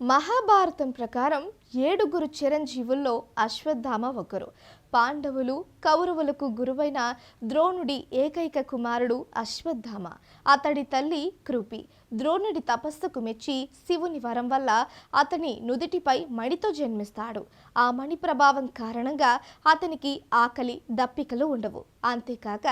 మహాభారతం ప్రకారం ఏడుగురు చిరంజీవుల్లో అశ్వత్థామ ఒకరు. పాండవులు కౌరవులకు గురువైన ద్రోణుడి ఏకైక కుమారుడు అశ్వత్థామ. అతడి తల్లి కృపి. ద్రోణుడి తపస్సుకు మెచ్చి శివుని వరం వల్ల అతని నుదిటిపై మణితో జన్మిస్తాడు. ఆ మణి ప్రభావం కారణంగా అతనికి ఆకలి దప్పికలు ఉండవు. అంతేకాక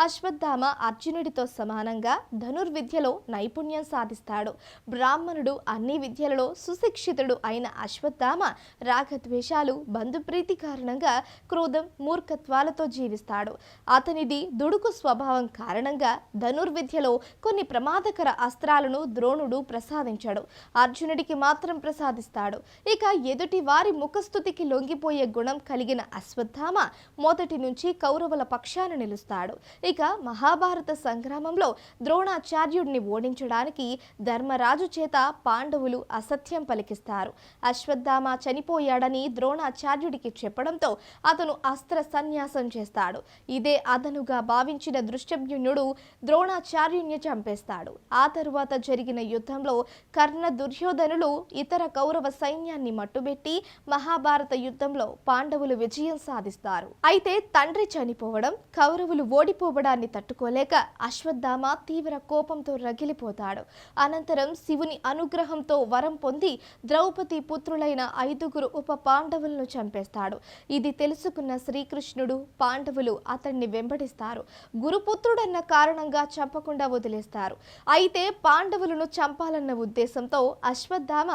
అశ్వత్థామ అర్జునుడితో సమానంగా ధనుర్విద్యలో నైపుణ్యం సాధిస్తాడు. బ్రాహ్మణుడు అన్ని విద్యలలో సుశిక్షితుడు అయిన అశ్వత్థామ రాగద్వేషాలు బంధుప్రీతి కారణంగా క్రోధం మూర్ఖత్వాలతో జీవిస్తాడు. అతనిది దుడుకు స్వభావం కారణంగా ధనుర్విద్యలో కొన్ని ప్రమాదకర అస్త్రాలను ద్రోణుడు ప్రసాదించాడు. అర్జునుడికి మాత్రం ప్రసాదిస్తాడు. ఇక ఎదుటి వారి ముఖస్థుతికి లొంగిపోయే గుణం కలిగిన అశ్వత్థామ మొదటి నుంచి కౌరవుల పక్షాన నిలుస్తాడు. ఇక మహాభారత సంగ్రామంలో ద్రోణాచార్యుడిని ఓడించడానికి ధర్మరాజు చేత పాండవులు అసత్యం పలికిస్తారు. అశ్వత్థామ చనిపోయాడని ద్రోణాచార్యుడికి చెప్పడంతో అతను అస్త్ర సన్యాసం చేస్తాడు. ఇదే అదనుగా భావించిన దృష్టభ్యునుడు ద్రోణాచార్యుని చంపేస్తాడు. ఆ తరువాత జరిగిన యుద్ధంలో కర్ణ దుర్యోధనులు ఇతర కౌరవ సైన్యాన్ని మట్టుబెట్టి మహాభారత యుద్ధంలో పాండవులు విజయం సాధిస్తారు. అయితే తండ్రి చనిపోవడం, కౌరవులు ఓడిపోవడాన్ని తట్టుకోలేక అశ్వత్థామ తీవ్ర కోపంతో రగిలిపోతాడు. అనంతరం శివుని అనుగ్రహంతో వరం పొంది ద్రౌపది పుత్రులైన 5 ఉప పాండవులను చంపేస్తాడు. ఇది తెలుసుకున్న శ్రీకృష్ణుడు పాండవులు అతన్ని వెంబడిస్తారు. గురుపుత్రుడన్న కారణంగా చంపకుండా వదిలేస్తారు. అయితే పాండవులను చంపాలన్న ఉద్దేశంతో అశ్వత్థామ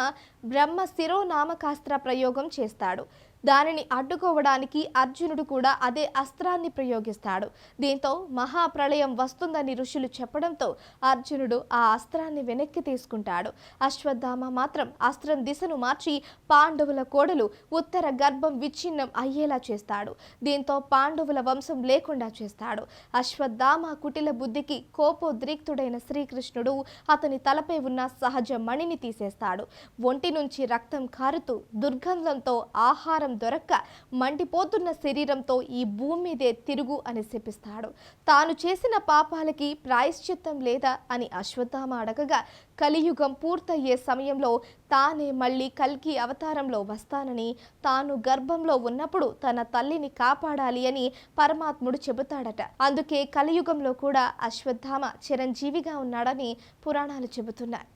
బ్రహ్మ శిరోనామకాస్త్ర ప్రయోగం చేస్తాడు. దానిని అడ్డుకోవడానికి అర్జునుడు కూడా అదే అస్త్రాన్ని ప్రయోగిస్తాడు. దీంతో మహాప్రళయం వస్తుందని ఋషులు చెప్పడంతో అర్జునుడు ఆ అస్త్రాన్ని వెనక్కి తీసుకుంటాడు. అశ్వత్థామ మాత్రం అస్త్రం దిశను మార్చి పాండవుల కోడలు ఉత్తర గర్భం విచ్ఛిన్నం అయ్యేలా చేస్తాడు. దీంతో పాండవుల వంశం లేకుండా చేస్తాడు. అశ్వత్థామ కుటిల బుద్ధికి కోపోద్రిక్తుడైన శ్రీకృష్ణుడు అతని తలపై ఉన్న సహజ మణిని తీసేస్తాడు. ఒంటి నుంచి రక్తం కారుతూ దుర్గంధంతో ఆహారం దొరక్క మండిపోతున్న శరీరంతో ఈ భూమి మీదే తిరుగు అని శపిస్తాడు. తాను చేసిన పాపాలకి ప్రాయశ్చిత్తం లేదా అని అశ్వత్థామ అడగగా కలియుగం పూర్తయ్యే సమయంలో తానే మళ్ళీ కల్కి అవతారంలో వస్తానని, తాను గర్భంలో ఉన్నప్పుడు తన తల్లిని కాపాడాలి అని పరమాత్ముడు చెబుతాడట. అందుకే కలియుగంలో కూడా అశ్వత్థామ చిరంజీవిగా ఉన్నాడని పురాణాలు చెబుతున్నాయి.